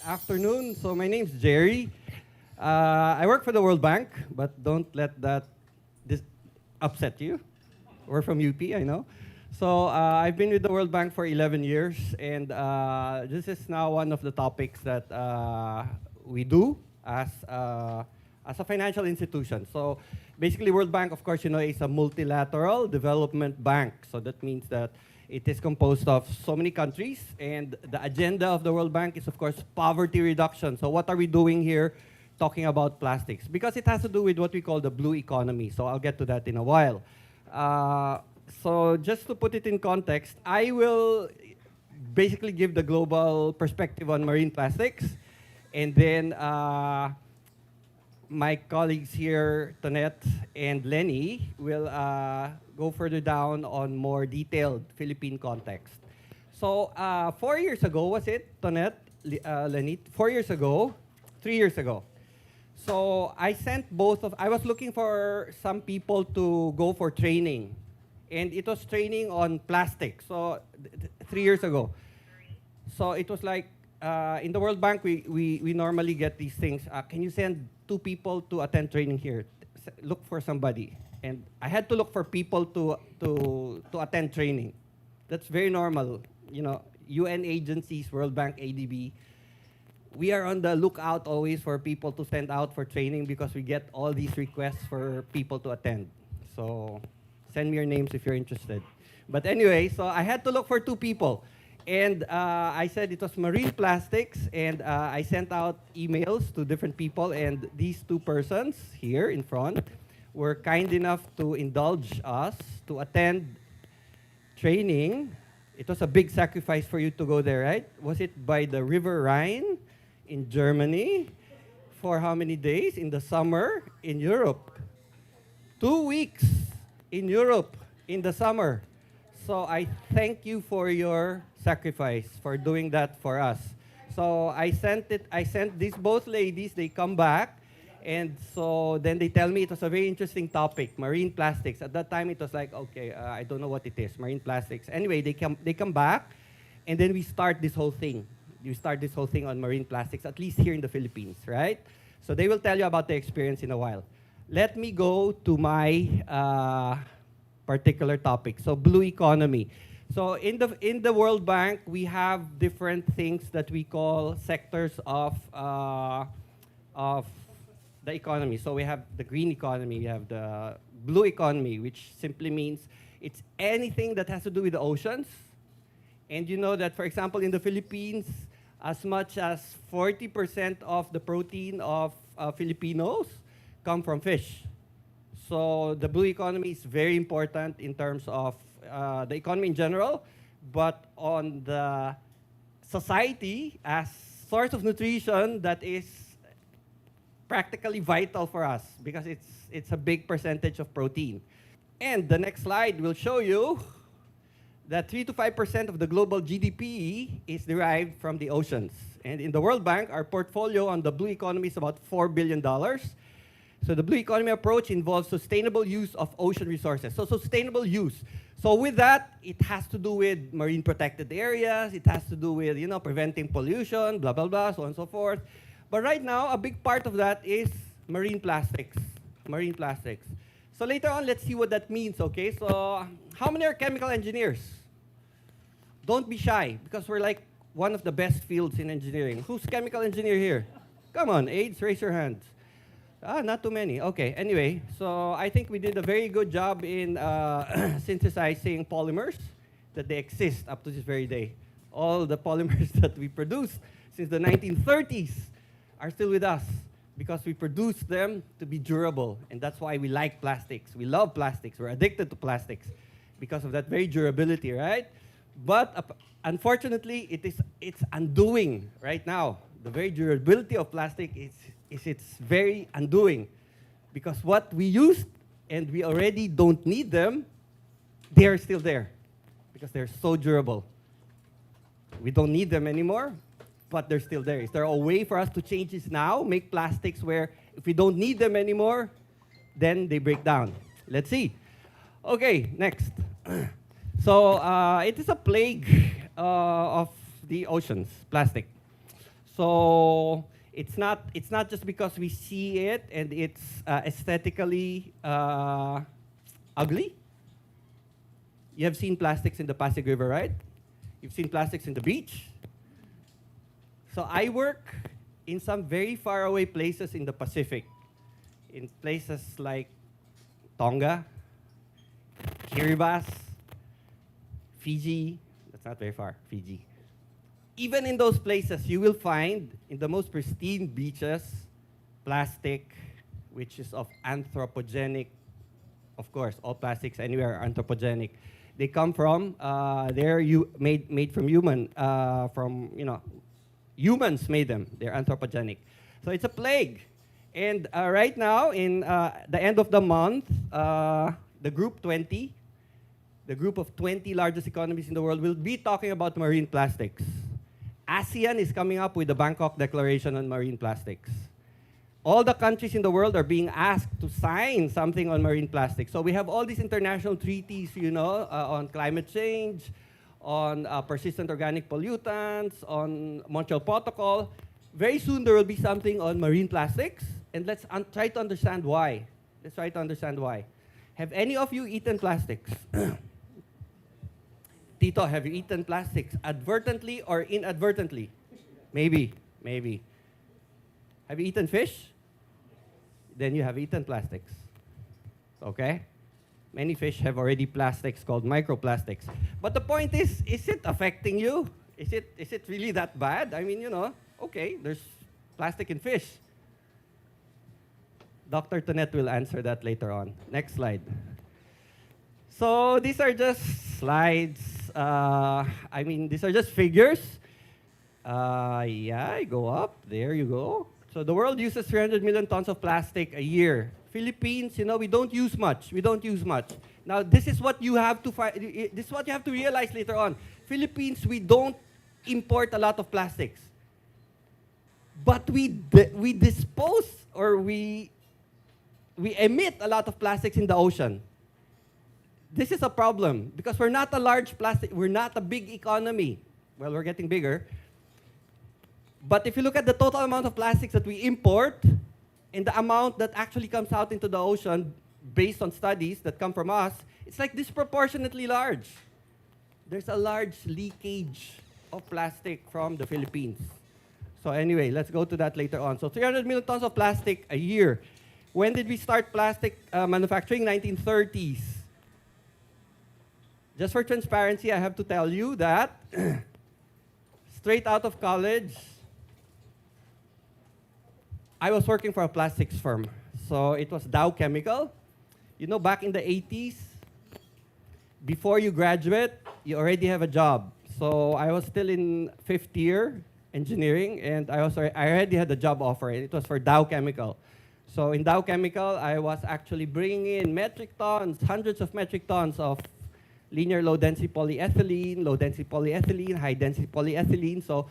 afternoon. So my name's Jerry. I work for the World Bank, but don't let that upset you. We're from UP, I know. So I've been with the World Bank for 11 years, and this is now one of the topics that we do as a financial institution. So basically, World Bank, of course, is a multilateral development bank. So that means that it is composed of so many countries, and the agenda of the World Bank is, of course, poverty reduction. So what are we doing here talking about plastics? Because it has to do with what we call the blue economy. So I'll get to that in a while. So just to put it in context, I will basically give the global perspective on marine plastics, and then my colleagues here, ConNECt and Lenny, will go further down on more detailed Philippine context. So 4 years ago, was it, ConNECt, Lenny? 4 years ago, 3 years ago. So I was looking for some people to go for training. And it was training on plastic, so 3 years ago. So it was like, in the World Bank, we normally get these things. Can you send 2 people to attend training here? Look for somebody. And I had to look for people to attend training. That's very normal. UN agencies, World Bank, ADB, we are on the lookout always for people to send out for training because we get all these requests for people to attend. So send me your names if you're interested. But anyway, so I had to look for 2 people. And I said it was marine plastics, and I sent out emails to different people, and these 2 persons here in front were kind enough to indulge us to attend training. It was a big sacrifice for you to go there, right? Was it by the River Rhine in Germany? For how many days? In the summer in Europe. 2 weeks in Europe in the summer. So I thank you for your sacrifice, for doing that for us. So I sent these both ladies, they come back, and so then they tell me it was a very interesting topic, marine plastics. At that time it was like, okay, I don't know what it is, marine plastics. Anyway, they come back, and then we start this whole thing. You start this whole thing on marine plastics, at least here in the Philippines, right? So they will tell you about the experience in a while. Let me go to my particular topic. So blue economy. So in the World Bank, we have different things that we call sectors of the economy. So we have the green economy, we have the blue economy, which simply means it's anything that has to do with the oceans. And you know that, for example, in the Philippines, as much as 40% of the protein of Filipinos come from fish. So the blue economy is very important in terms of the economy in general, but on the society as source of nutrition, that is practically vital for us because it's a big percentage of protein. And the next slide will show you that 3 to 5% of the global GDP is derived from the oceans. And in the World Bank, our portfolio on the blue economy is about $4 billion. So the blue economy approach involves sustainable use of ocean resources. So sustainable use. So with that, it has to do with marine protected areas. It has to do with, preventing pollution, blah, blah, blah, so on and so forth. But right now, a big part of that is marine plastics. Marine plastics. So later on, let's see what that means, okay? So how many are chemical engineers? Don't be shy, because we're like one of the best fields in engineering. Who's chemical engineer here? Come on, AIDS, raise your hands. Not too many. Okay, anyway, so I think we did a very good job in synthesizing polymers that they exist up to this very day. All the polymers that we produced since the 1930s are still with us because we produce them to be durable, and that's why we like plastics. We love plastics. We're addicted to plastics because of that very durability, right? But unfortunately, it's undoing right now. The very durability of plastic is its very undoing, because what we used and we already don't need them, they are still there because they're so durable. We don't need them anymore, but they're still there. Is there a way for us to change this now, make plastics where if we don't need them anymore, then they break down? Let's see. Okay, next. So it is a plague of the oceans, plastic. So it's not just because we see it and it's aesthetically ugly. You have seen plastics in the Pasig River, right? You've seen plastics in the beach. So I work in some very far away places in the Pacific, in places like Tonga, Kiribati, Fiji. That's not very far, Fiji. Even in those places, you will find in the most pristine beaches, plastic, which is of anthropogenic. Of course, all plastics anywhere are anthropogenic. They come from they're made from humans made them. They're anthropogenic. So it's a plague. And right now, in the end of the month, the group 20, the group of 20 largest economies in the world, will be talking about marine plastics. ASEAN is coming up with the Bangkok Declaration on Marine Plastics. All the countries in the world are being asked to sign something on marine plastics. So we have all these international treaties, on climate change, on persistent organic pollutants, on Montreal Protocol. Very soon there will be something on marine plastics, and let's try to understand why. Let's try to understand why. Have any of you eaten plastics? Tito, have you eaten plastics advertently or inadvertently? Maybe. Have you eaten fish? Then you have eaten plastics. Okay? Many fish have already plastics called microplastics. But the point is it affecting you? Is it really that bad? I mean, okay, there's plastic in fish. Dr. Tonet will answer that later on. Next slide. So these are just slides. These are just figures. Yeah, go up. There you go. So the world uses 300 million tons of plastic a year. Philippines, we don't use much. Now, this is what you have to this is what you have to realize later on. Philippines, we don't import a lot of plastics. But we dispose or we emit a lot of plastics in the ocean. This is a problem because we're not a big economy. Well, we're getting bigger. But if you look at the total amount of plastics that we import and the amount that actually comes out into the ocean based on studies that come from us, it's like disproportionately large. There's a large leakage of plastic from the Philippines. So anyway, let's go to that later on. So 300 million tons of plastic a year. When did we start plastic manufacturing? 1930s. Just for transparency, I have to tell you that straight out of college, I was working for a plastics firm. So it was Dow Chemical. Back in the 80s, before you graduate, you already have a job. So I was still in 5th year engineering, and I already had a job offer, and it was for Dow Chemical. So in Dow Chemical, I was actually bringing in hundreds of metric tons of linear low-density polyethylene, low-density polyethylene, high-density polyethylene. So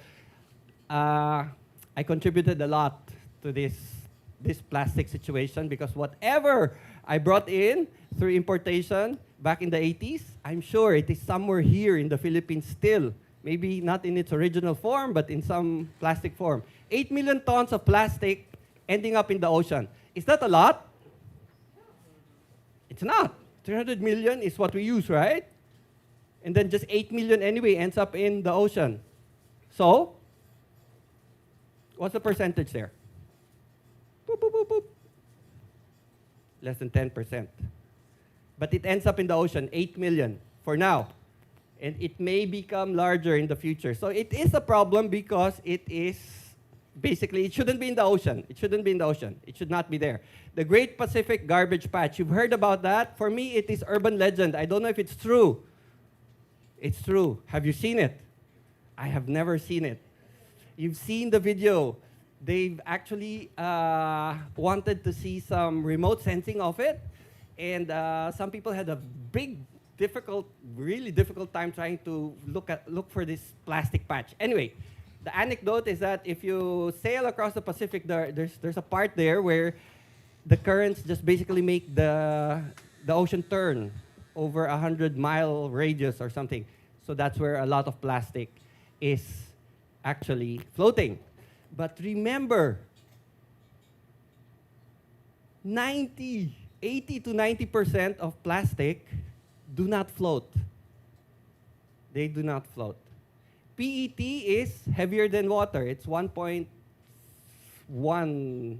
I contributed a lot to this plastic situation because whatever I brought in through importation back in the 80s, I'm sure it is somewhere here in the Philippines still. Maybe not in its original form, but in some plastic form. 8 million tons of plastic ending up in the ocean. Is that a lot? It's not. 300 million is what we use, right? And then just 8 million anyway ends up in the ocean. So, what's the percentage there? Boop, boop, boop, boop. Less than 10%. But it ends up in the ocean, 8 million for now. And it may become larger in the future. So it is a problem because it shouldn't be in the ocean. It should not be there. The Great Pacific Garbage Patch, you've heard about that? For me, it is urban legend. I don't know if it's true. It's true. Have you seen it? I have never seen it. You've seen the video. They've actually wanted to see some remote sensing of it. And some people had a really difficult time trying to look for this plastic patch. Anyway, the anecdote is that if you sail across the Pacific, there's a part there where the currents just basically make the ocean turn over 100-mile radius or something. So that's where a lot of plastic is actually floating. But remember, 80 to 90% of plastic do not float. They do not float. PET is heavier than water. It's 1.1,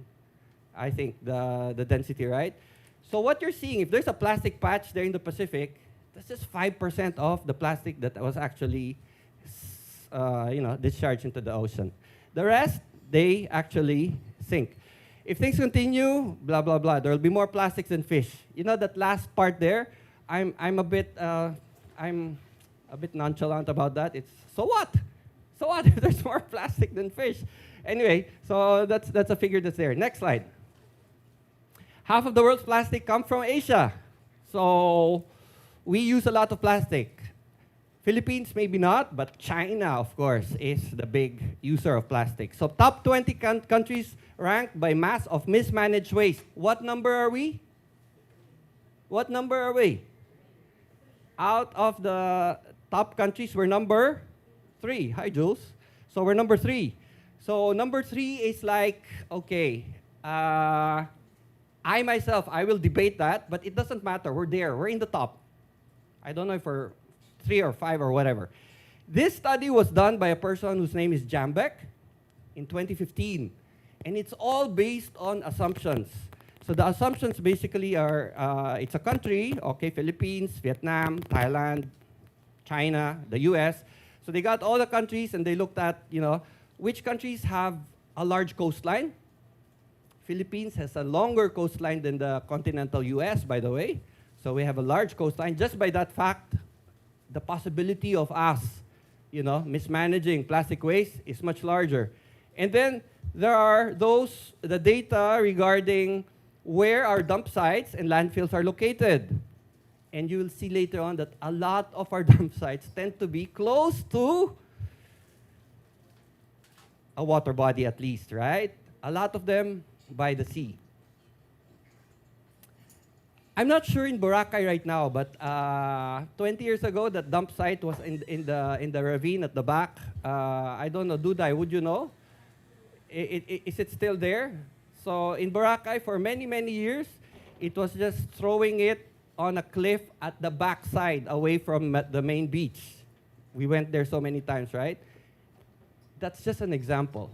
I think, the density, right? So what you're seeing, if there's a plastic patch there in the Pacific, that's just 5% of the plastic that was actually discharged into the ocean. The rest, they actually sink. If things continue, blah, blah, blah, there will be more plastics than fish. You know that last part there? I'm a bit nonchalant about that. It's, so what? So what if there's more plastic than fish? Anyway, so that's a figure that's there. Next slide. Half of the world's plastic comes from Asia. So we use a lot of plastic. Philippines, maybe not, but China, of course, is the big user of plastic. So top 20 countries ranked by mass of mismanaged waste. What number are we? What number are we? Out of the top countries, we're number 3. Hi, Jules. So we're number 3. So number 3 is like, okay, I myself, I will debate that, but it doesn't matter. We're there. We're in the top. I don't know if we're 3 or 5 or whatever. This study was done by a person whose name is Jambek in 2015. And it's all based on assumptions. So the assumptions basically are, it's a country, okay, Philippines, Vietnam, Thailand, China, the US. So they got all the countries and they looked at, which countries have a large coastline. Philippines has a longer coastline than the continental US, by the way. So we have a large coastline. Just by that fact, the possibility of us, mismanaging plastic waste is much larger. And then there are the data regarding where our dump sites and landfills are located. And you will see later on that a lot of our dump sites tend to be close to a water body at least, right? A lot of them by the sea. I'm not sure in Boracay right now, but 20 years ago, that dump site was in the ravine at the back. I don't know, Duday, would you know? Is it still there? So in Boracay, for many, many years, it was just throwing it on a cliff at the backside, away from the main beach. We went there so many times, right? That's just an example.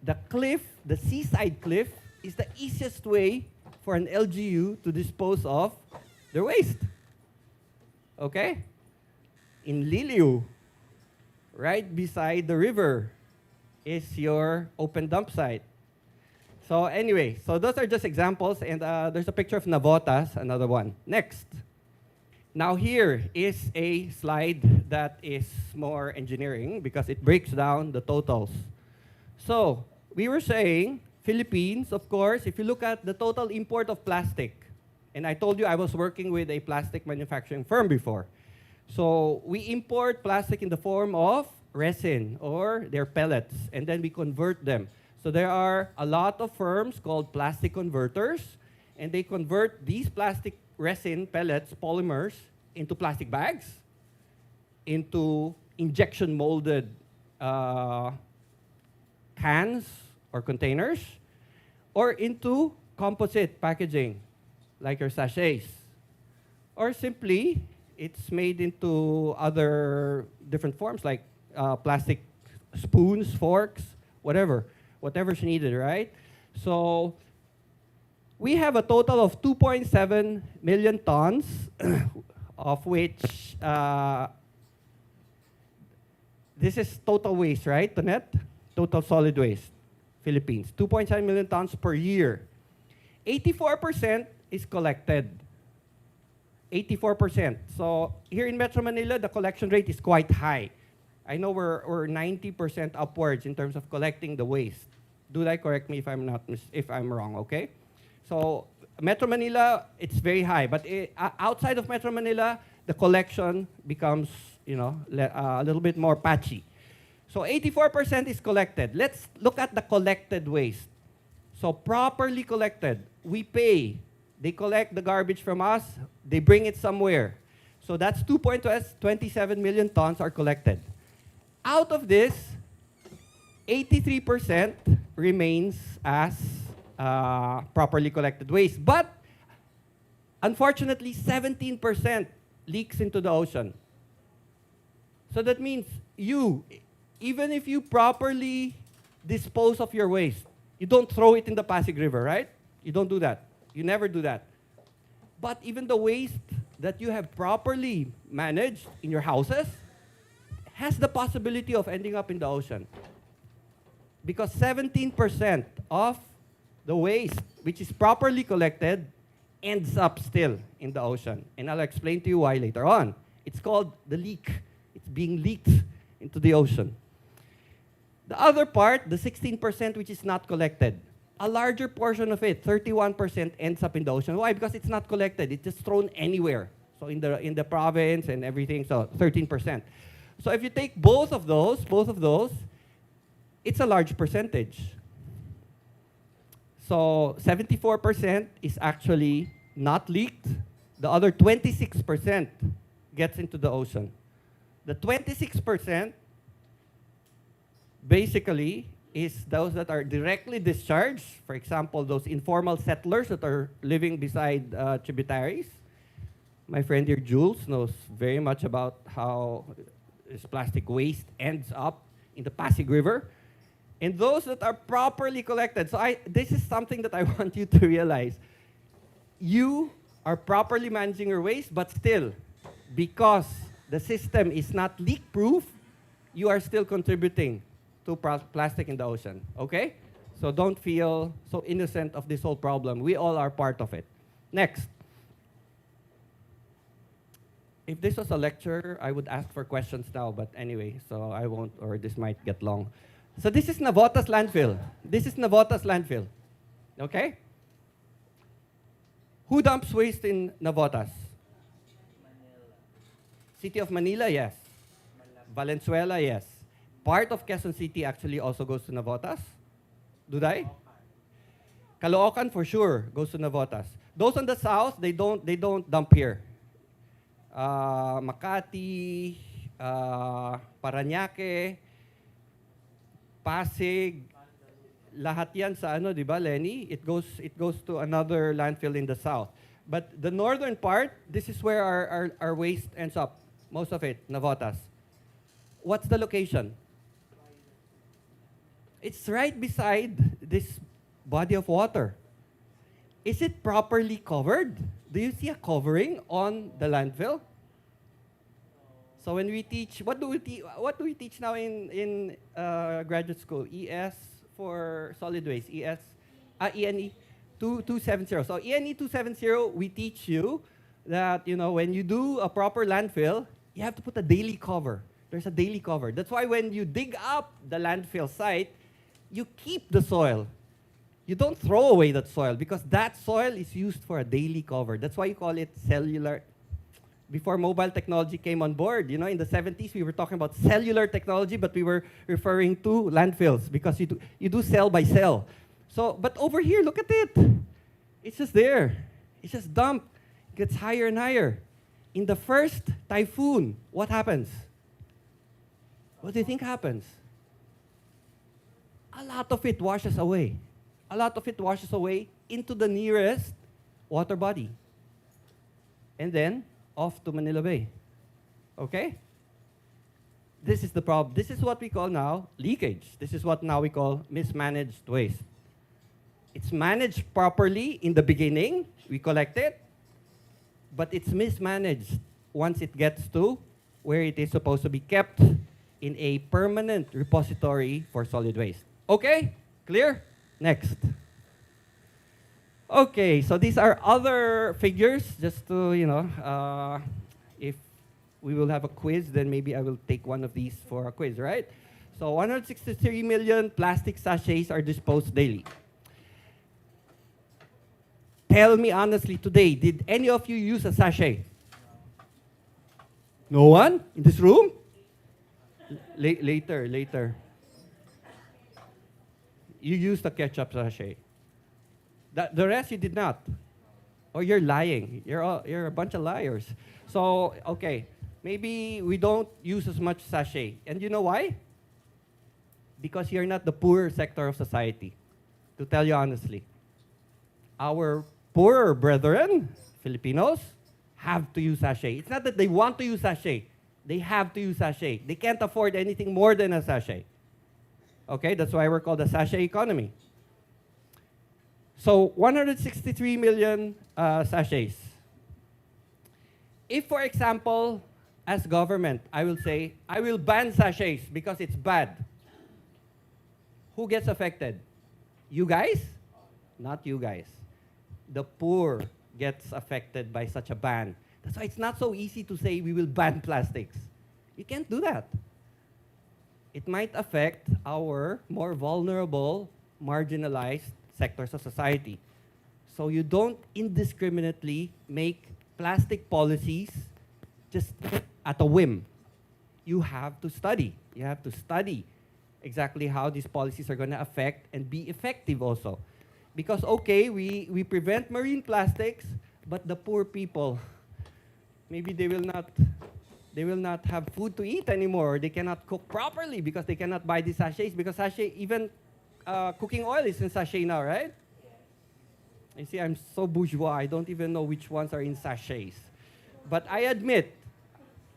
The cliff, the seaside cliff, is the easiest way for an LGU to dispose of their waste. Okay? In Liliu, right beside the river, is your open dump site. So anyway, so those are just examples, and there's a picture of Navotas, another one. Next. Now here is a slide that is more engineering because it breaks down the totals. So we were saying, Philippines, of course, if you look at the total import of plastic, and I told you I was working with a plastic manufacturing firm before. So we import plastic in the form of resin or their pellets, and then we convert them. So there are a lot of firms called plastic converters, and they convert these plastic resin pellets, polymers, into plastic bags, into injection molded cans or containers, or into composite packaging, like your sachets. Or simply, it's made into other different forms, like plastic spoons, forks, whatever's needed, right? So we have a total of 2.7 million tons, of which this is total waste, right, Tonette? Total solid waste, Philippines. 2.7 million tons per year. 84% is collected. 84%. So here in Metro Manila, the collection rate is quite high. I know we're 90% upwards in terms of collecting the waste. Do I correct me if I'm wrong, okay? So Metro Manila, it's very high, but outside of Metro Manila, the collection becomes, a little bit more patchy. So 84% is collected. Let's look at the collected waste. So properly collected, we pay. They collect the garbage from us, they bring it somewhere. So that's 2.27 million tons are collected. Out of this, 83% remains as properly collected waste. But unfortunately, 17% leaks into the ocean. So that means even if you properly dispose of your waste, you don't throw it in the Pasig River, right? You don't do that. You never do that. But even the waste that you have properly managed in your houses has the possibility of ending up in the ocean. Because 17% of the waste, which is properly collected, ends up still in the ocean. And I'll explain to you why later on. It's called the leak. It's being leaked into the ocean. The other part, the 16% which is not collected, a larger portion of it, 31%, ends up in the ocean. Why? Because it's not collected. It's just thrown anywhere. So in the province and everything, so 13%. So if you take both of those, it's a large percentage. So 74% is actually not leaked. The other 26% gets into the ocean. The 26% basically is those that are directly discharged. For example, those informal settlers that are living beside tributaries. My friend here, Jules, knows very much about how this plastic waste ends up in the Pasig River. And those that are properly collected. So this is something that I want you to realize. You are properly managing your waste, but still, because the system is not leak-proof, you are still contributing to plastic in the ocean, okay? So don't feel so innocent of this whole problem. We all are part of it. Next. If this was a lecture, I would ask for questions now, but anyway, so I won't, or this might get long. So this is Navotas landfill. This is Navotas landfill, okay? Who dumps waste in Navotas? City of Manila, yes. Valenzuela, yes. Part of Quezon City actually also goes to Navotas. Do they? Caloocan for sure goes to Navotas. Those on the south, they don't dump here. Makati, Parañaque, Pasig, lahat yan sa ano, di ba, Lenny? It goes to another landfill in the south. But the northern part, this is where our waste ends up. Most of it, Navotas. What's the location? It's right beside this body of water. Is it properly covered? Do you see a covering on the landfill? So when we teach, what do we teach now in graduate school? ES for solid waste. ENE 270. So ENE 270, we teach you that when you do a proper landfill, you have to put a daily cover. There's a daily cover. That's why when you dig up the landfill site, you keep the soil. You don't throw away that soil because that soil is used for a daily cover. That's why you call it cellular. Before mobile technology came on board, in the 70s, we were talking about cellular technology, but we were referring to landfills because you do cell by cell. So, but over here, look at it. It's just there. It's just dumped. It gets higher and higher. In the first typhoon, what happens? What do you think happens? A lot of it washes away. A lot of it washes away into the nearest water body. And then off to Manila Bay. Okay? This is the problem. This is what we call now leakage. This is what now we call mismanaged waste. It's managed properly in the beginning. We collect it. But it's mismanaged once it gets to where it is supposed to be kept in a permanent repository for solid waste. Okay? Clear? Next. Okay, so these are other figures, just to, if we will have a quiz, then maybe I will take one of these for a quiz, right? So 163 million plastic sachets are disposed daily. Tell me honestly today, did any of you use a sachet? No one in this room? Later. You used a ketchup sachet. The rest you did not. Or you're lying. You're a bunch of liars. So, okay, maybe we don't use as much sachet. And you know why? because you're not the poor sector of society. To tell you honestly, our poorer brethren, Filipinos, have to use sachet. It's not that they want to use sachet. They have to use sachet. They can't afford anything more than a sachet. Okay, that's why we're called a sachet economy. So 163 million sachets. If, for example, as government, I will say, I will ban sachets because it's bad. Who gets affected? You guys? Not you guys. The poor gets affected by such a ban. That's why it's not so easy to say we will ban plastics. You can't do that. It might affect our more vulnerable, marginalized sectors of society. So you don't indiscriminately make plastic policies just at a whim. You have to study. You have to study exactly how these policies are going to affect and be effective also. Because, okay, we prevent marine plastics, but the poor people, maybe they will not have food to eat anymore. They cannot cook properly because they cannot buy these sachets, because sachet, even cooking oil is in sachet now, right? You see, I'm so bourgeois, I don't even know which ones are in sachets. But I admit,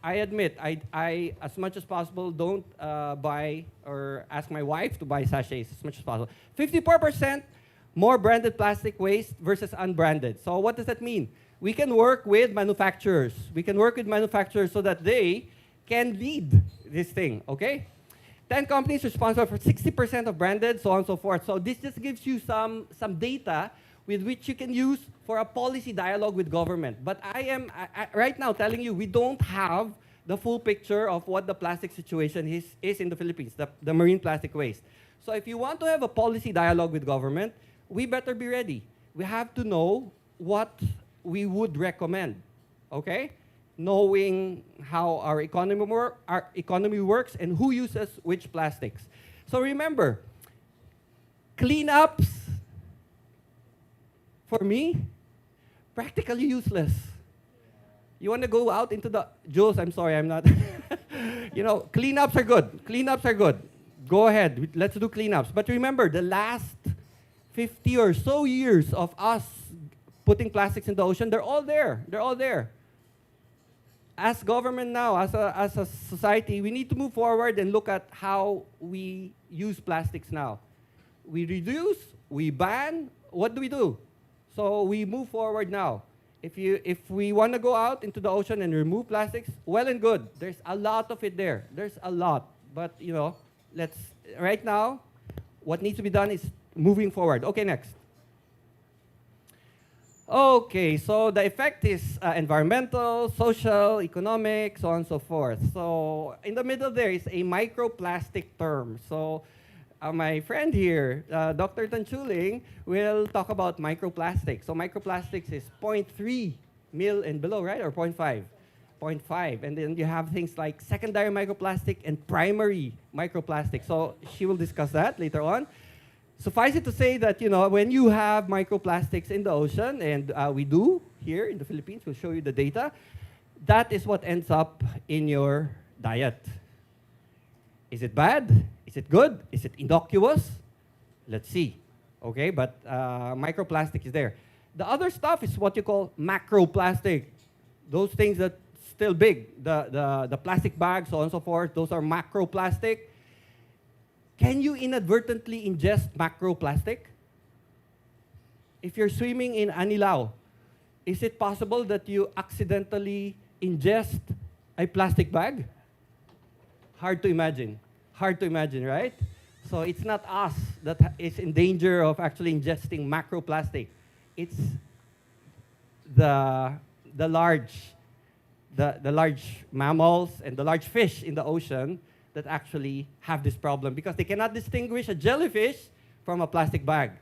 I as much as possible, don't buy or ask my wife to buy sachets as much as possible. 54% more branded plastic waste versus unbranded. So what does that mean? We can work with manufacturers. We can work with manufacturers so that they can lead this thing, okay? 10 companies responsible for 60% of branded, so on and so forth. So this just gives you some data with which you can use for a policy dialogue with government. But I am right now telling you, we don't have the full picture of what the plastic situation is in the Philippines, the marine plastic waste. So if you want to have a policy dialogue with government, we better be ready. We have to know what we would recommend, okay? Knowing how our economy works and who uses which plastics. So remember, cleanups, for me, practically useless. You want to go out into the, Jules, I'm sorry, I'm not, you know, cleanups are good. Cleanups are good. Go ahead, let's do cleanups. But remember, the last 50 or so years of us putting plastics in the ocean, they're all there. They're all there. As government now, as a society, we need to move forward and look at how we use plastics now. We reduce, we ban, what do we do? So we move forward now. If we want to go out into the ocean and remove plastics, well and good. There's a lot of it there. There's a lot. But, you know, right now, what needs to be done is moving forward. Okay, next. Okay, so the effect is environmental, social, economic, so on and so forth. So in the middle there is a microplastic term. So my friend here, Dr. Tanchuling, will talk about microplastics. So microplastics is 0.3 mil and below, right? Or 0.5? 0.5. And then you have things like secondary microplastic and primary microplastic. So she will discuss that later on. Suffice it to say that, you know, when you have microplastics in the ocean, and we do here in the Philippines, we'll show you the data, that is what ends up in your diet. Is it bad? Is it good? Is it innocuous? Let's see. Okay, but microplastic is there. The other stuff is what you call macroplastic. Those things that still big, the plastic bags, so on and so forth, those are macroplastic. Can you inadvertently ingest macroplastic? If you're swimming in Anilao, is it possible that you accidentally ingest a plastic bag? Hard to imagine. Hard to imagine, right? So it's not us that is in danger of actually ingesting macroplastic. It's the large mammals and the large fish in the ocean that actually have this problem because they cannot distinguish a jellyfish from a plastic bag.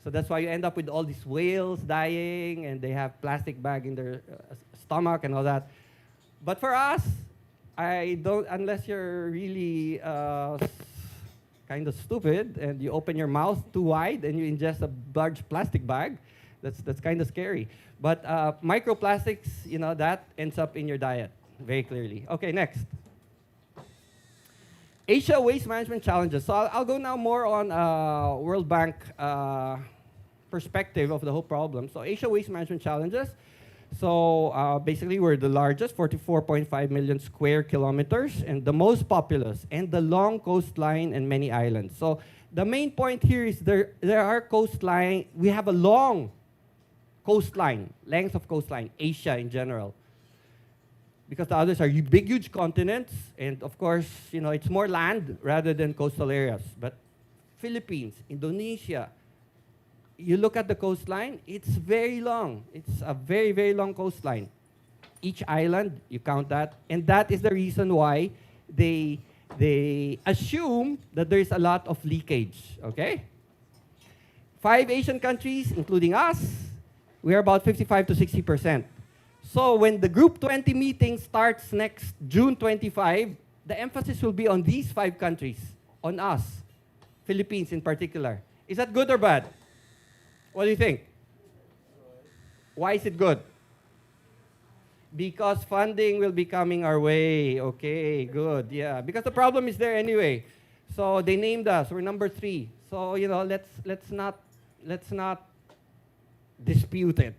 So that's why you end up with all these whales dying and they have plastic bag in their stomach and all that. But for us, I don't, unless you're really kind of stupid and you open your mouth too wide and you ingest a large plastic bag, that's kind of scary. But microplastics, you know, that ends up in your diet very clearly. Okay, next. Asia waste management challenges. So I'll go now more on World Bank perspective of the whole problem. So Asia waste management challenges. So basically, we're the largest, 44.5 million square kilometers, and the most populous, and the long coastline and many islands. So the main point here is there are coastline. We have a long coastline, length of coastline, Asia in general. Because the others are big, huge continents, and of course, it's more land rather than coastal areas. But Philippines, Indonesia, you look at the coastline, it's very long. It's a very, very long coastline. Each island, you count that, and that is the reason why they assume that there is a lot of leakage, okay? 5 Asian countries, including us, we are about 55 to 60%. So when the Group 20 meeting starts next June 25, the emphasis will be on these 5 countries, on us, Philippines in particular. Is that good or bad? What do you think? Why is it good? Because funding will be coming our way. Okay, good, yeah. Because the problem is there anyway. So they named us, we're number 3. So, let's not dispute it.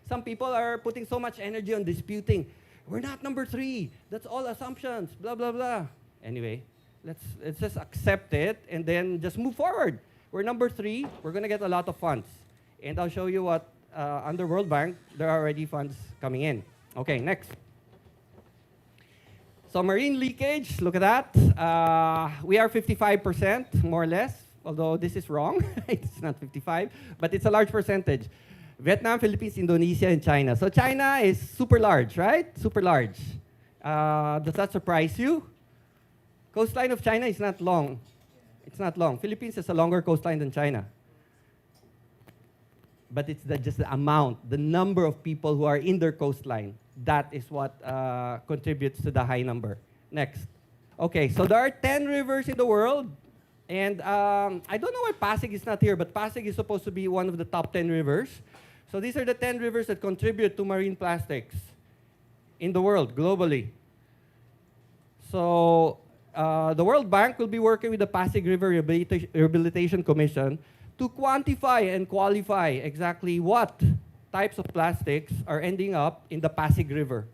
Some people are putting so much energy on disputing. We're not number 3. That's all assumptions, blah, blah, blah. Anyway, let's just accept it and then just move forward. We're number 3. We're going to get a lot of funds. And I'll show you what, under World Bank, there are already funds coming in. Okay, next. So marine leakage, look at that. We are 55%, more or less, although this is wrong. It's not 55, but it's a large percentage. Vietnam, Philippines, Indonesia, and China. So China is super large, right? Super large. Does that surprise you? Coastline of China is not long. It's not long. Philippines has a longer coastline than China. But it's just the amount, the number of people who are in their coastline. That is what contributes to the high number. Next. Okay, so there are 10 rivers in the world. And I don't know why Pasig is not here, but Pasig is supposed to be one of the top 10 rivers. So these are the 10 rivers that contribute to marine plastics in the world, globally. So the World Bank will be working with the Pasig River Rehabilitation Commission to quantify and qualify exactly what types of plastics are ending up in the Pasig River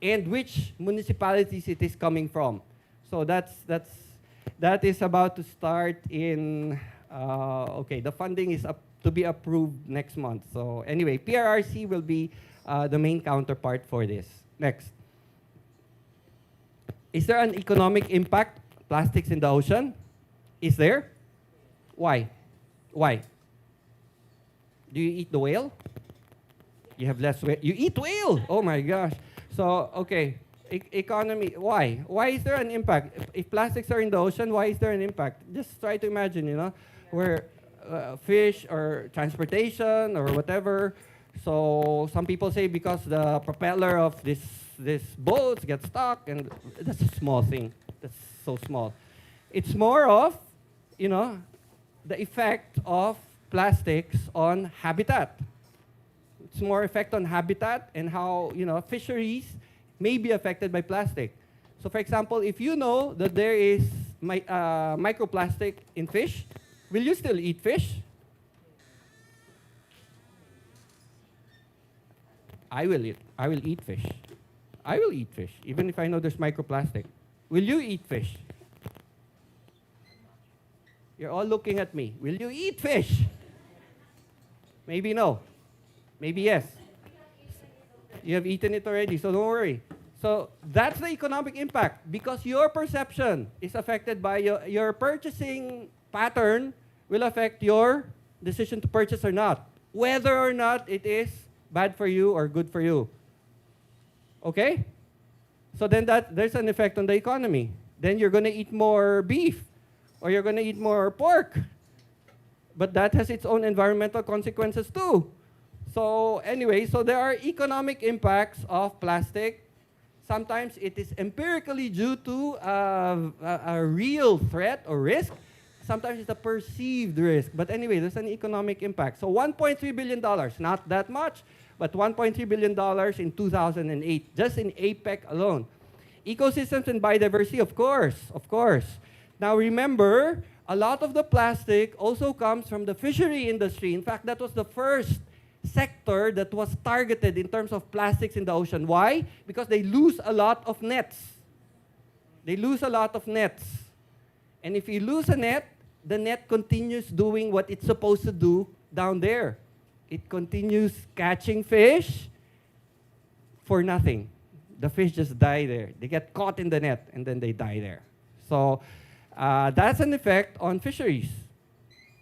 and which municipalities it is coming from. So that is about to start in, okay, the funding is to be approved next month. So anyway, PRRC will be the main counterpart for this. Next. Is there an economic impact, plastics in the ocean? Is there? Why? Why? Do you eat the whale? You have less whale. You eat whale! Oh my gosh. So, okay. Economy, why? Why is there an impact? If plastics are in the ocean, why is there an impact? Just try to imagine, where fish or transportation or whatever. So some people say because the propeller of this boat gets stuck, and that's a small thing. That's so small. It's more of, the effect of plastics on habitat. It's more effect on habitat and how, fisheries may be affected by plastic. So for example, if you know that there is microplastic in fish, will you still eat fish? I will eat fish. I will eat fish, even if I know there's microplastic. Will you eat fish? You're all looking at me. Will you eat fish? Maybe no. Maybe yes. You have eaten it already, so don't worry. So that's the economic impact, because your perception is affected by your purchasing pattern will affect your decision to purchase or not, whether or not it is bad for you or good for you. Okay? So then there's an effect on the economy. Then you're going to eat more beef, or you're going to eat more pork. But that has its own environmental consequences too. So anyway, so there are economic impacts of plastic. Sometimes it is empirically due to a real threat or risk. Sometimes it's a perceived risk. But anyway, there's an economic impact. So $1.3 billion, not that much, but $1.3 billion in 2008, just in APEC alone. Ecosystems and biodiversity, of course, of course. Now remember, a lot of the plastic also comes from the fishery industry. In fact, that was the first sector that was targeted in terms of plastics in the ocean. Why? Because they lose a lot of nets. They lose a lot of nets. And if you lose a net, the net continues doing what it's supposed to do down there. It continues catching fish for nothing. The fish just die there. They get caught in the net and then they die there. So that's an effect on fisheries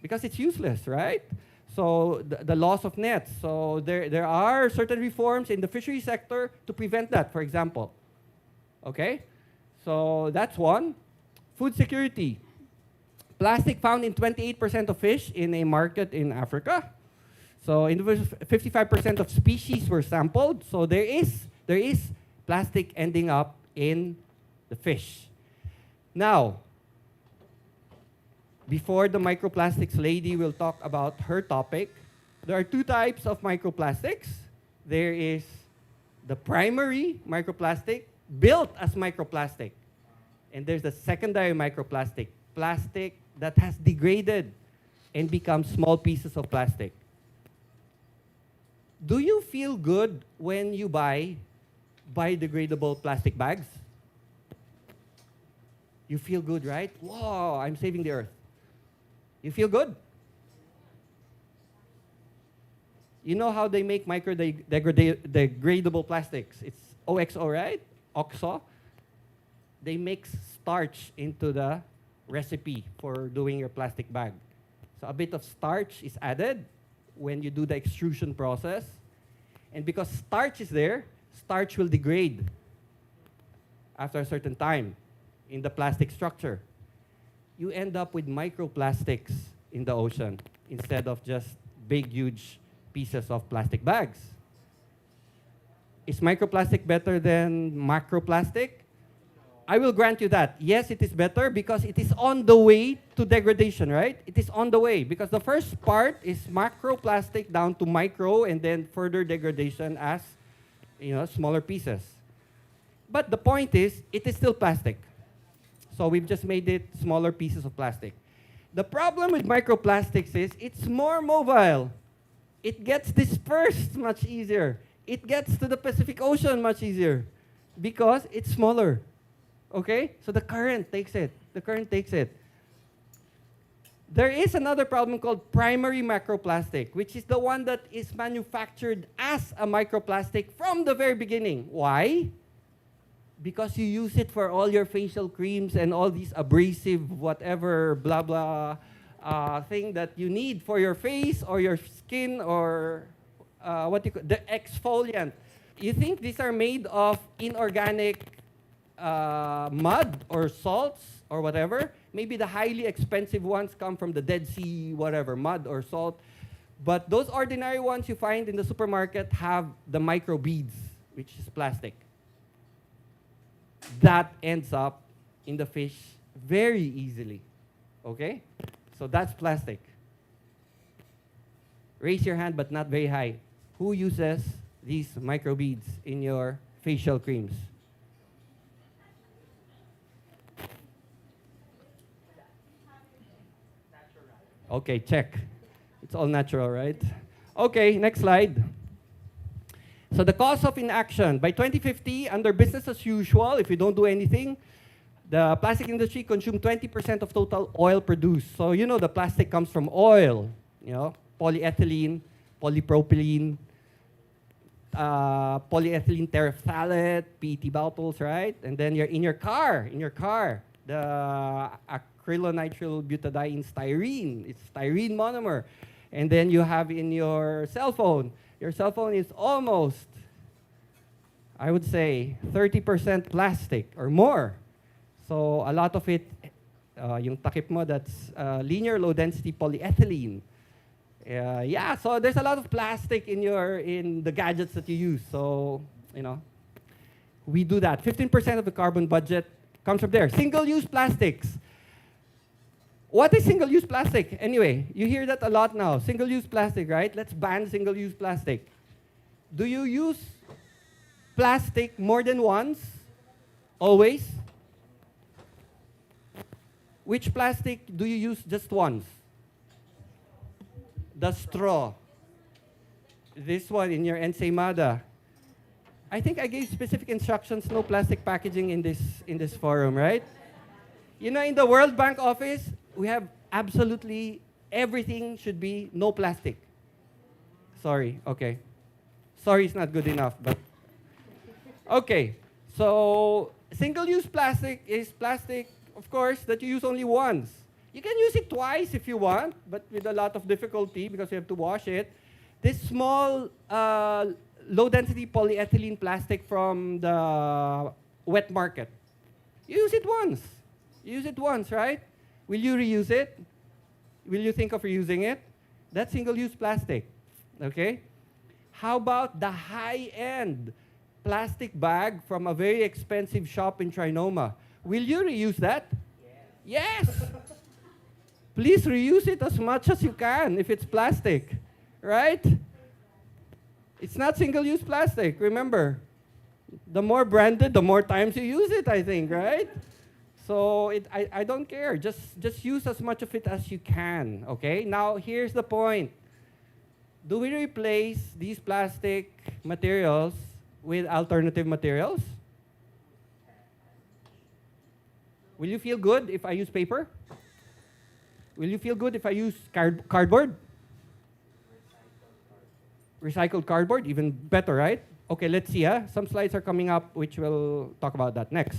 because it's useless, right? So the loss of nets. So there are certain reforms in the fishery sector to prevent that, for example. Okay? So that's one. Food security. Plastic found in 28% of fish in a market in Africa. So 55% of species were sampled. So there is plastic ending up in the fish. Now, before the microplastics lady will talk about her topic, there are two types of microplastics. There is the primary microplastic, built as microplastic. And there's the secondary microplastic, plastic that has degraded and become small pieces of plastic. Do you feel good when you buy biodegradable plastic bags? You feel good, right? Wow, I'm saving the earth. You feel good? You know how they make degradable plastics? It's OXO, right? OXO. They mix starch into the recipe for doing your plastic bag. So a bit of starch is added when you do the extrusion process. And because starch is there, starch will degrade after a certain time in the plastic structure. You end up with microplastics in the ocean instead of just big, huge pieces of plastic bags. Is microplastic better than macroplastic? I will grant you that. Yes, it is better because it is on the way to degradation, right? It is on the way because the first part is macroplastic down to micro and then further degradation as smaller pieces. But the point is, it is still plastic. So we've just made it smaller pieces of plastic. The problem with microplastics is it's more mobile. It gets dispersed much easier. It gets to the Pacific Ocean much easier because it's smaller. Okay? So the current takes it. The current takes it. There is another problem called primary macroplastic, which is the one that is manufactured as a microplastic from the very beginning. Why? Because you use it for all your facial creams and all these abrasive whatever blah blah thing that you need for your face or your skin or the exfoliant. You think these are made of inorganic mud or salts or whatever? Maybe the highly expensive ones come from the Dead Sea, whatever, mud or salt. But those ordinary ones you find in the supermarket have the microbeads, which is plastic. That ends up in the fish very easily. Okay? So that's plastic. Raise your hand, but not very high. Who uses these microbeads in your facial creams? Okay, check. It's all natural, right? Okay, next slide. So the cost of inaction. By 2050, under business as usual, if you don't do anything, the plastic industry consumes 20% of total oil produced. So the plastic comes from oil, polyethylene, polypropylene, polyethylene terephthalate, PET bottles, right? And then you're in your car, the acrylonitrile butadiene styrene. It's styrene monomer. And then you have in your cell phone. Your cell phone is almost, I would say, 30% plastic or more. So a lot of it, yung takip mo, that's linear low density polyethylene. So there's a lot of plastic in the gadgets that you use. So, we do that. 15% of the carbon budget comes from there. Single-use plastics. What is single-use plastic? Anyway, you hear that a lot now. Single-use plastic, right? Let's ban single-use plastic. Do you use plastic more than once? Always? Which plastic do you use just once? The straw. This one in your ensaymada. I think I gave specific instructions, no plastic packaging in this forum, right? You know, in the World Bank office, we have absolutely everything should be no plastic. Sorry, okay. Sorry is not good enough, but okay. So single-use plastic is plastic, of course, that you use only once. You can use it twice if you want, but with a lot of difficulty because you have to wash it. This small low-density polyethylene plastic from the wet market. You use it once. You use it once, right? Will you reuse it? Will you think of reusing it? That's single-use plastic, okay? How about the high-end plastic bag from a very expensive shop in Trinoma? Will you reuse that? Yes. Yes. Please reuse it as much as you can if it's plastic, right? It's not single-use plastic, remember. The more branded, the more times you use it, I think, right? So I don't care. Just use as much of it as you can, okay? Now, here's the point. Do we replace these plastic materials with alternative materials? Will you feel good if I use paper? Will you feel good if I use cardboard? Recycled cardboard, even better, right? Okay, let's see. Some slides are coming up, which we'll talk about that next.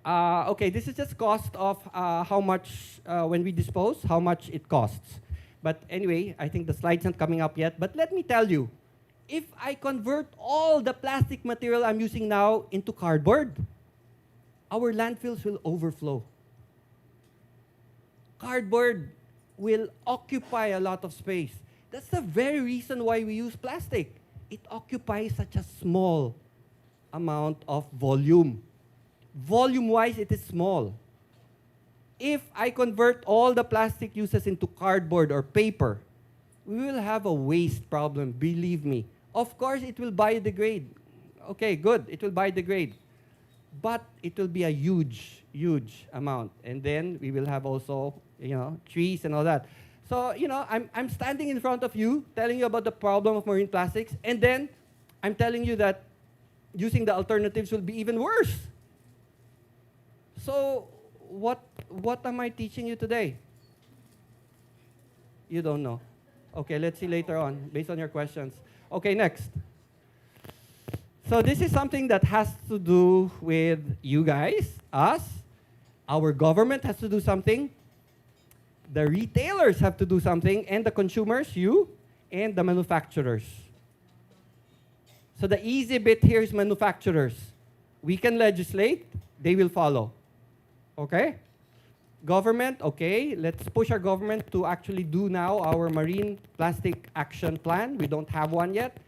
Okay, this is just cost of how much, when we dispose, how much it costs. But anyway, I think the slide's not coming up yet. But let me tell you, if I convert all the plastic material I'm using now into cardboard, our landfills will overflow. Cardboard will occupy a lot of space. That's the very reason why we use plastic. It occupies such a small amount of volume. Volume-wise, it is small. If I convert all the plastic uses into cardboard or paper, we will have a waste problem, believe me. Of course, it will biodegrade. Okay, good, it will biodegrade. But it will be a huge, huge amount. And then we will have also, trees and all that. So, I'm standing in front of you, telling you about the problem of marine plastics, and then I'm telling you that using the alternatives will be even worse. So, what am I teaching you today? You don't know. Okay, let's see later on, based on your questions. Okay, next. So this is something that has to do with you guys, us. Our government has to do something. The retailers have to do something, and the consumers, you, and the manufacturers. So the easy bit here is manufacturers. We can legislate, they will follow. Okay? Government, okay, let's push our government to actually do now our marine plastic action plan. We don't have one yet.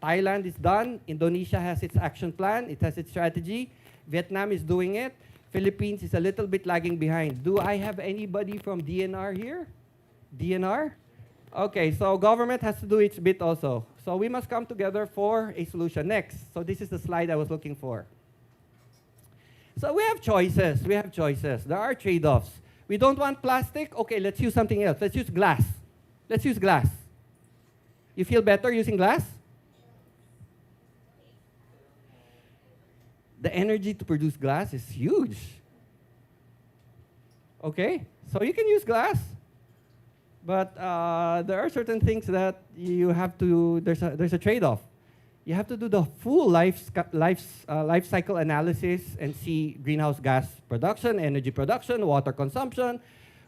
Thailand is done. Indonesia has its action plan. It has its strategy. Vietnam is doing it. Philippines is a little bit lagging behind. Do I have anybody from DNR here? DNR? Okay, so government has to do its bit also. So we must come together for a solution. Next. So this is the slide I was looking for. So we have choices. We have choices. There are trade-offs. We don't want plastic. Okay, let's use something else. Let's use glass. Let's use glass. You feel better using glass? The energy to produce glass is huge. Okay, so you can use glass, but there are certain things that you have to. There's a trade-off. You have to do the full life cycle analysis and see greenhouse gas production, energy production, water consumption.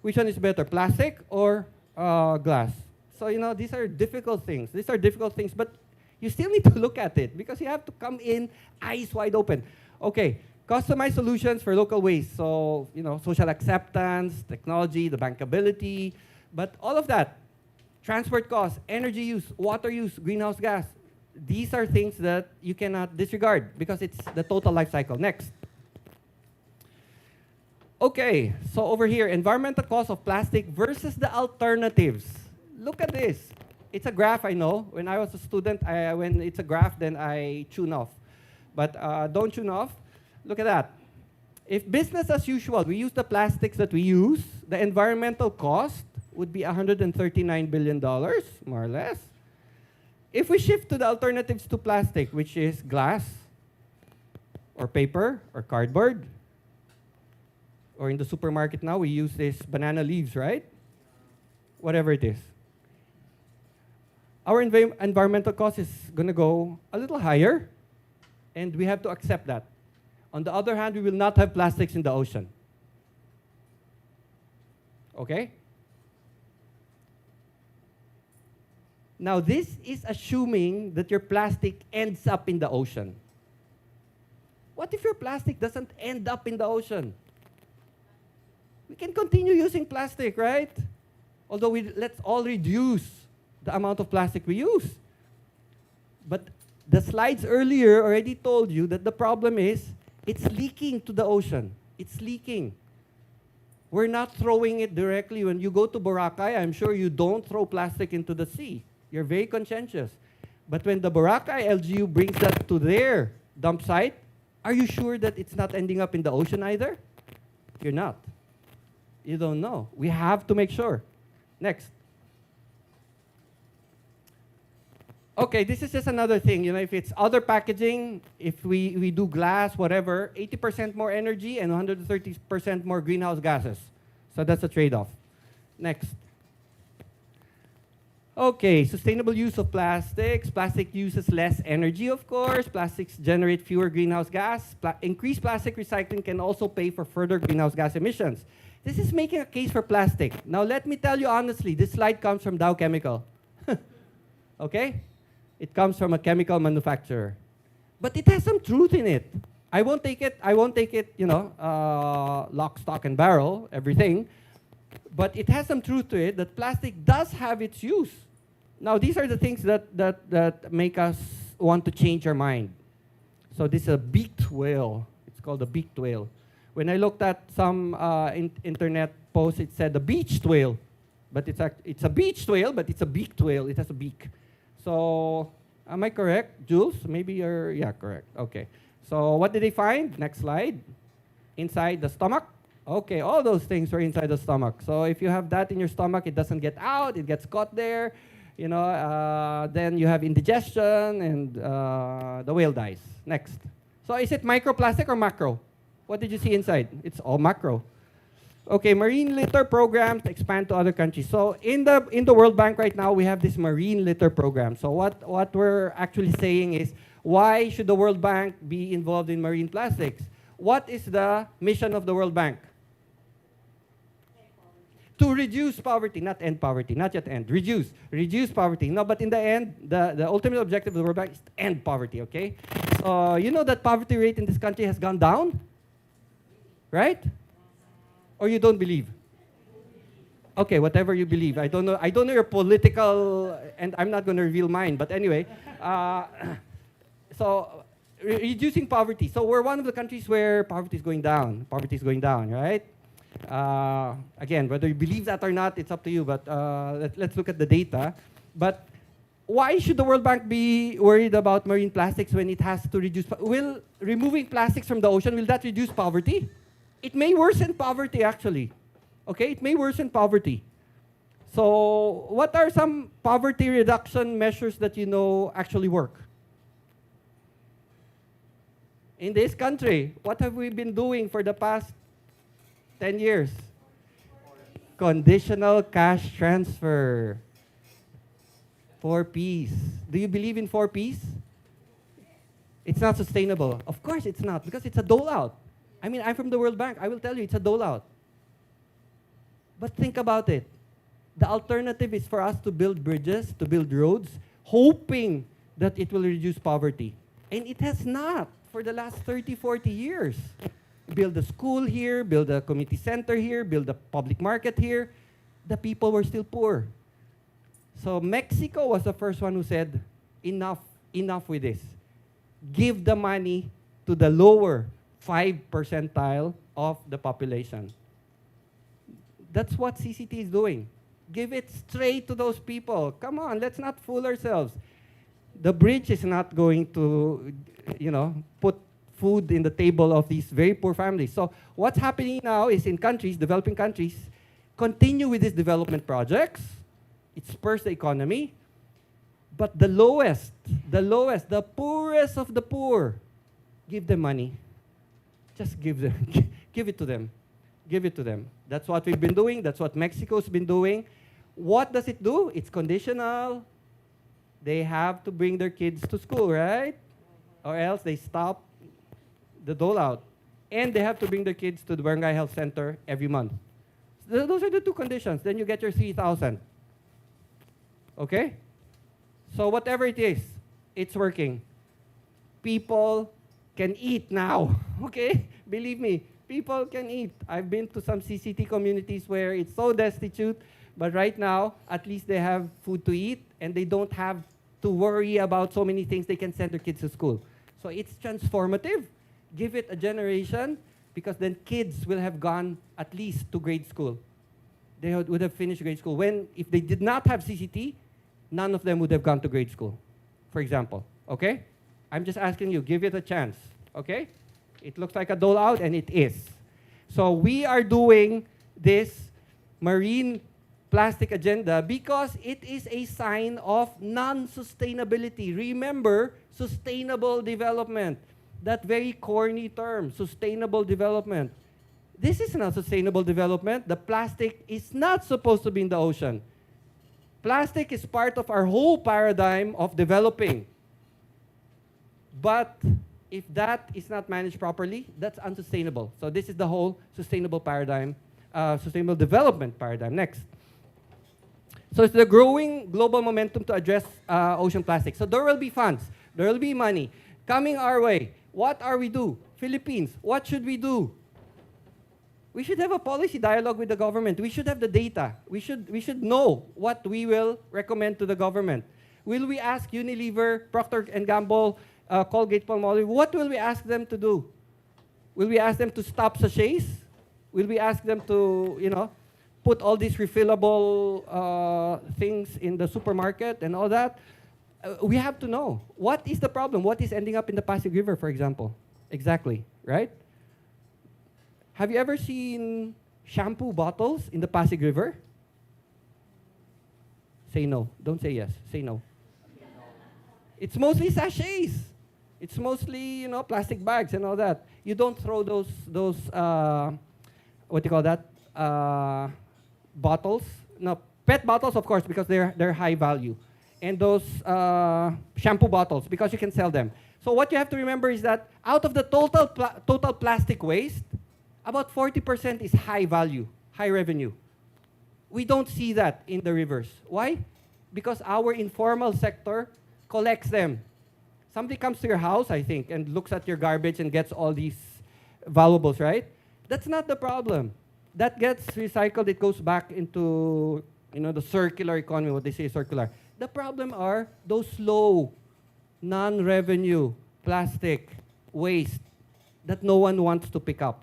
Which one is better, plastic or glass? So these are difficult things. These are difficult things, but you still need to look at it because you have to come in eyes wide open. Okay, customized solutions for local waste. So, social acceptance, technology, the bankability, but all of that, transport costs, energy use, water use, greenhouse gas, these are things that you cannot disregard because it's the total life cycle. Next. Okay, so over here, environmental cost of plastic versus the alternatives. Look at this. It's a graph, I know. When I was a student, when it's a graph, then I tune off. But don't tune off. Look at that. If business as usual, we use the plastics that we use, the environmental cost would be $139 billion, more or less. If we shift to the alternatives to plastic, which is glass, or paper, or cardboard, or in the supermarket now, we use this banana leaves, right? Whatever it is. Our environmental cost is going to go a little higher, and we have to accept that. On the other hand, we will not have plastics in the ocean. Okay? Now, this is assuming that your plastic ends up in the ocean. What if your plastic doesn't end up in the ocean? We can continue using plastic, right? Although let's all reduce the amount of plastic we use. But the slides earlier already told you that the problem is it's leaking to the ocean. It's leaking. We're not throwing it directly. When you go to Boracay, I'm sure you don't throw plastic into the sea. You're very conscientious. But when the Boracay LGU brings that to their dump site, are you sure that it's not ending up in the ocean either? You're not. You don't know. We have to make sure. Next. Okay, this is just another thing. You know, if it's other packaging, if we do glass, whatever, 80% more energy and 130% more greenhouse gases. So that's a trade-off. Next. Okay, sustainable use of plastics. Plastic uses less energy, of course. Plastics generate fewer greenhouse gas. Increased plastic recycling can also pay for further greenhouse gas emissions. This is making a case for plastic. Now, let me tell you honestly, this slide comes from Dow Chemical. Okay? It comes from a chemical manufacturer. But it has some truth in it. I won't take it, you know, lock, stock, and barrel, everything. But it has some truth to it that plastic does have its use. Now, these are the things that make us want to change our mind. So this is a beaked whale. It's called a beaked whale. When I looked at some internet posts, it said a beached whale. But it's a beached whale, but it's a beaked whale. It has a beak. So, am I correct, Jules? Maybe you're, yeah, correct. Okay. So, what did they find? Next slide. Inside the stomach. Okay, all those things are inside the stomach. So, if you have that in your stomach, it doesn't get out, it gets caught there. You know, then you have indigestion, and the whale dies. Next. So, is it microplastic or macro? What did you see inside? It's all macro. Okay, marine litter programs expand to other countries. So in the World Bank right now, we have this marine litter program. So what we're actually saying is, why should the World Bank be involved in marine plastics? What is the mission of the World Bank? To reduce poverty, not end poverty, not yet end, reduce poverty. No, but in the end, the ultimate objective of the World Bank is to end poverty, okay? So you know that poverty rate in this country has gone down, right? Or you don't believe? Okay, whatever you believe. I don't know your political, and I'm not going to reveal mine, but anyway. So, reducing poverty. So we're one of the countries where poverty is going down. Poverty is going down, right? Again, whether you believe that or not, it's up to you, but let's look at the data. But why should the World Bank be worried about marine plastics when it has to reduce? Will removing plastics from the ocean, will that reduce poverty? It may worsen poverty, actually. Okay, it may worsen poverty. So, what are some poverty reduction measures that you know actually work? In this country, what have we been doing for the past 10 years? Conditional cash transfer. 4 Ps. Do you believe in 4 Ps? It's not sustainable. Of course it's not, because it's a dole-out. I mean, I'm from the World Bank. I will tell you, it's a dole-out. But think about it. The alternative is for us to build bridges, to build roads, hoping that it will reduce poverty. And it has not for the last 30, 40 years. Build a school here, build a community center here, build a public market here. The people were still poor. So Mexico was the first one who said, enough with this. Give the money to the lower 5 percentile of the population. That's what CCT is doing. Give it straight to those people. Come on, let's not fool ourselves. The bridge is not going to, put food in the table of these very poor families. So what's happening now is in countries, developing countries, continue with these development projects. It spurs the economy. But the lowest, the poorest of the poor, give them money. Just give them, give it to them. Give it to them. That's what we've been doing. That's what Mexico's been doing. What does it do? It's conditional. They have to bring their kids to school, right? Or else they stop the dole out. And they have to bring their kids to the Barangay Health Center every month. Those are the two conditions. Then you get your 3,000. Okay? So whatever it is, it's working. People can eat now. Okay? Believe me, people can eat. I've been to some CCT communities where it's so destitute, but right now, at least they have food to eat and they don't have to worry about so many things. They can send their kids to school. So it's transformative. Give it a generation, because then kids will have gone at least to grade school. They would have finished grade school. If they did not have CCT, none of them would have gone to grade school, for example. Okay? I'm just asking you, give it a chance. Okay? It looks like a dole out, and it is. So we are doing this marine plastic agenda because it is a sign of non-sustainability. Remember, sustainable development. That very corny term, sustainable development. This is not sustainable development. The plastic is not supposed to be in the ocean. Plastic is part of our whole paradigm of developing. But if that is not managed properly, that's unsustainable. So this is the whole sustainable paradigm, sustainable development paradigm. Next. So it's the growing global momentum to address ocean plastic. So there will be funds, there will be money coming our way. What are we do? Philippines, what should we do? We should have a policy dialogue with the government. We should have the data. We should know what we will recommend to the government. Will we ask Unilever, Procter & Gamble, Colgate-Palmolive, what will we ask them to do? Will we ask them to stop sachets? Will we ask them to, put all these refillable things in the supermarket and all that? We have to know. What is the problem? What is ending up in the Pasig River, for example? Exactly, right? Have you ever seen shampoo bottles in the Pasig River? Say no. Don't say yes. Say no. It's mostly sachets. It's mostly, plastic bags and all that. You don't throw those what do you call that? Bottles. No, PET bottles, of course, because they're high value. And those shampoo bottles, because you can sell them. So what you have to remember is that out of the total plastic waste, about 40% is high value, high revenue. We don't see that in the rivers. Why? Because our informal sector collects them. Somebody comes to your house, I think, and looks at your garbage and gets all these valuables, right? That's not the problem. That gets recycled, it goes back into the circular economy, what they say is circular. The problem are those low, non-revenue plastic waste that no one wants to pick up.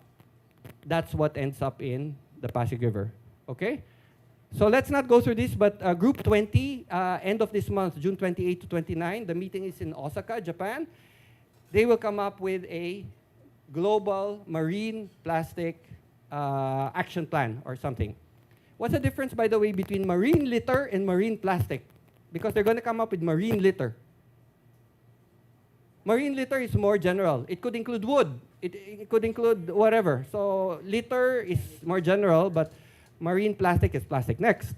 That's what ends up in the Pasig River, okay? So let's not go through this, but Group 20, end of this month, June 28 to 29, the meeting is in Osaka, Japan. They will come up with a global marine plastic action plan or something. What's the difference, by the way, between marine litter and marine plastic? Because they're going to come up with marine litter. Marine litter is more general. It could include wood. It could include whatever. So litter is more general, but marine plastic is plastic. Next.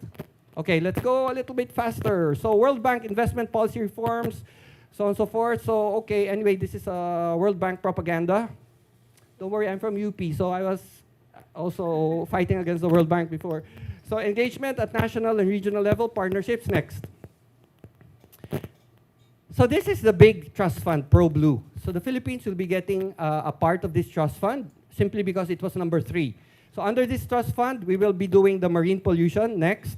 Okay, let's go a little bit faster. So World Bank investment policy reforms, so on and so forth. So, okay, anyway, this is World Bank propaganda. Don't worry, I'm from UP, so I was also fighting against the World Bank before. So engagement at national and regional level, partnerships. Next. So this is the big trust fund, Pro-Blue. So the Philippines will be getting a part of this trust fund simply because it was number 3. So under this trust fund, we will be doing the marine pollution. Next.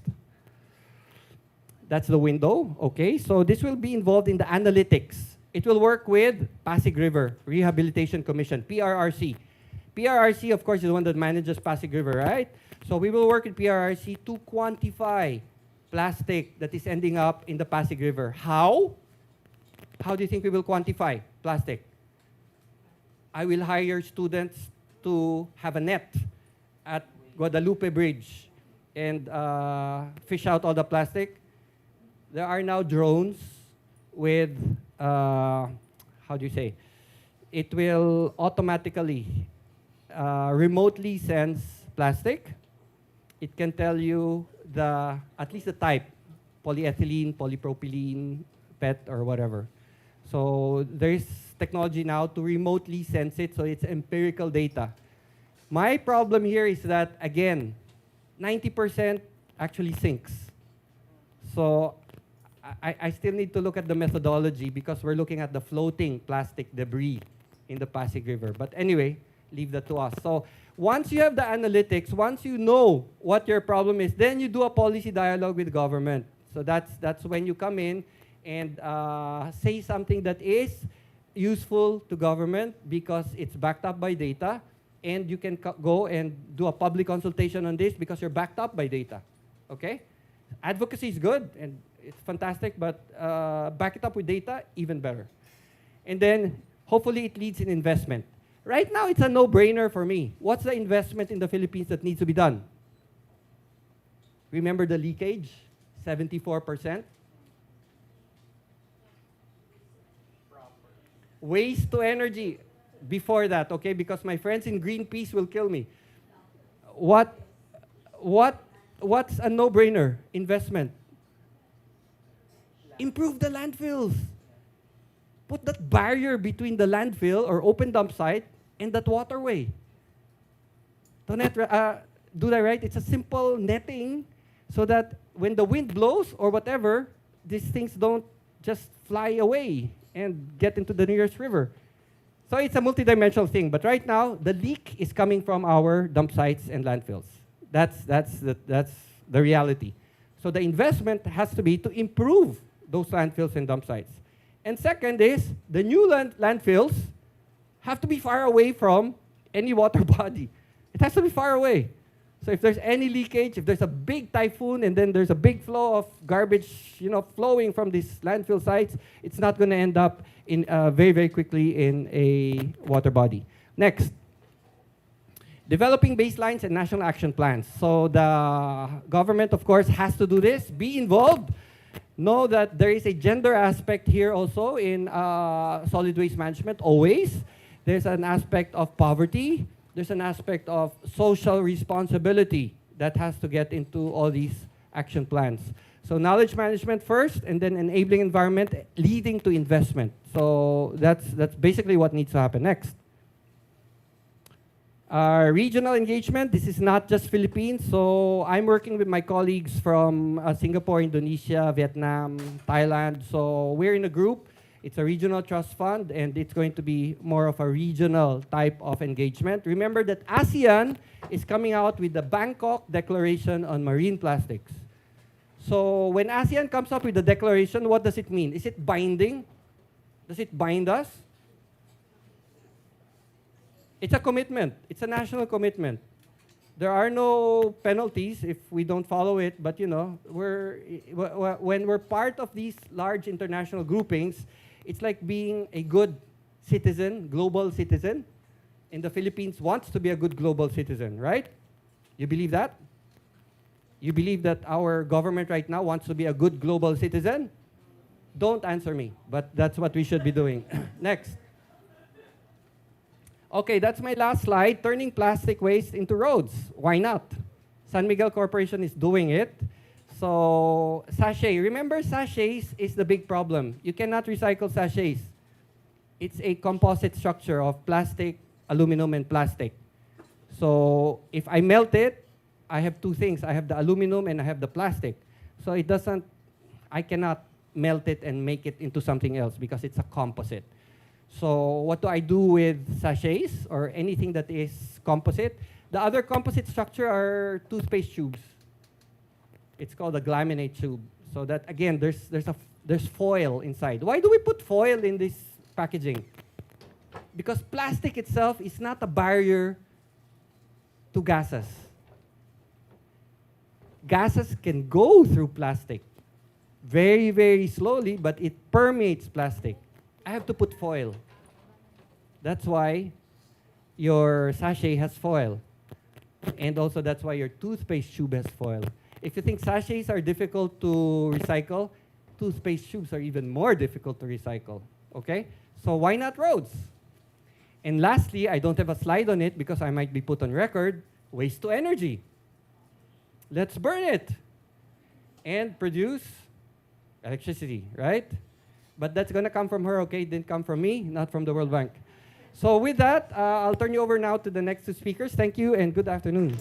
That's the window. Okay, so this will be involved in the analytics. It will work with Pasig River Rehabilitation Commission, PRRC. PRRC, of course, is the one that manages Pasig River, right? So we will work with PRRC to quantify plastic that is ending up in the Pasig River. How? how do you think we will quantify plastic? I will hire students to have a net at Guadalupe Bridge and fish out all the plastic. There are now drones with, how do you say? It will automatically, remotely sense plastic. It can tell you at least the type, polyethylene, polypropylene, PET, or whatever. So there's technology now to remotely sense it, so it's empirical data. My problem here is that, again, 90% actually sinks. So I still need to look at the methodology because we're looking at the floating plastic debris in the Pasig River. But anyway, leave that to us. So once you have the analytics, once you know what your problem is, then you do a policy dialogue with government. So that's when you come in and say something that is useful to government because it's backed up by data, and you can go and do a public consultation on this because you're backed up by data, okay? Advocacy is good, and it's fantastic, but back it up with data, even better. And then, hopefully, it leads in investment. Right now, it's a no-brainer for me. What's the investment in the Philippines that needs to be done? Remember the leakage? 74%. Waste to energy. Before that, okay, because my friends in Greenpeace will kill me. What's a no-brainer investment? Improve the landfills. Put that barrier between the landfill or open dump site and that waterway. Do that right? It's a simple netting so that when the wind blows or whatever, these things don't just fly away and get into the nearest river. So it's a multidimensional thing, but right now, the leak is coming from our dump sites and landfills. That's the reality. So the investment has to be to improve those landfills and dump sites. And second is, the new landfills have to be far away from any water body. It has to be far away. So if there's any leakage, if there's a big typhoon and then there's a big flow of garbage, flowing from these landfill sites, it's not going to end up in very, very quickly in a water body. Next, developing baselines and national action plans. So the government, of course, has to do this. Be involved. Know that there is a gender aspect here also in solid waste management, always. There's an aspect of poverty. There's an aspect of social responsibility that has to get into all these action plans. So knowledge management first, and then enabling environment leading to investment. So that's basically what needs to happen next. Regional engagement, this is not just Philippines. So I'm working with my colleagues from Singapore, Indonesia, Vietnam, Thailand. So we're in a group. It's a regional trust fund, and it's going to be more of a regional type of engagement. Remember that ASEAN is coming out with the Bangkok Declaration on Marine Plastics. So when ASEAN comes up with the declaration, what does it mean? Is it binding? Does it bind us? It's a commitment. It's a national commitment. There are no penalties if we don't follow it, but when we're part of these large international groupings, it's like being a good citizen, global citizen. And the Philippines wants to be a good global citizen, right? You believe that? You believe that our government right now wants to be a good global citizen? Don't answer me, but that's what we should be doing. Next. Okay, that's my last slide. Turning plastic waste into roads. Why not? San Miguel Corporation is doing it. So, sachet. Remember, sachets is the big problem. You cannot recycle sachets. It's a composite structure of plastic, aluminum, and plastic. So, if I melt it, I have two things. I have the aluminum and I have the plastic. So, I cannot melt it and make it into something else because it's a composite. So, what do I do with sachets or anything that is composite? The other composite structure are toothpaste tubes. It's called a laminate tube. So that, again, there's foil inside. Why do we put foil in this packaging? Because plastic itself is not a barrier to gases. Gases can go through plastic very, very slowly, but it permeates plastic. I have to put foil. That's why your sachet has foil. And also that's why your toothpaste tube has foil. If you think sachets are difficult to recycle, toothpaste tubes are even more difficult to recycle. Okay? So why not roads? And lastly, I don't have a slide on it because I might be put on record, waste to energy. Let's burn it and produce electricity, right? But that's gonna come from her, okay? It didn't come from me, not from the World Bank. So with that, I'll turn you over now to the next two speakers. Thank you and good afternoon.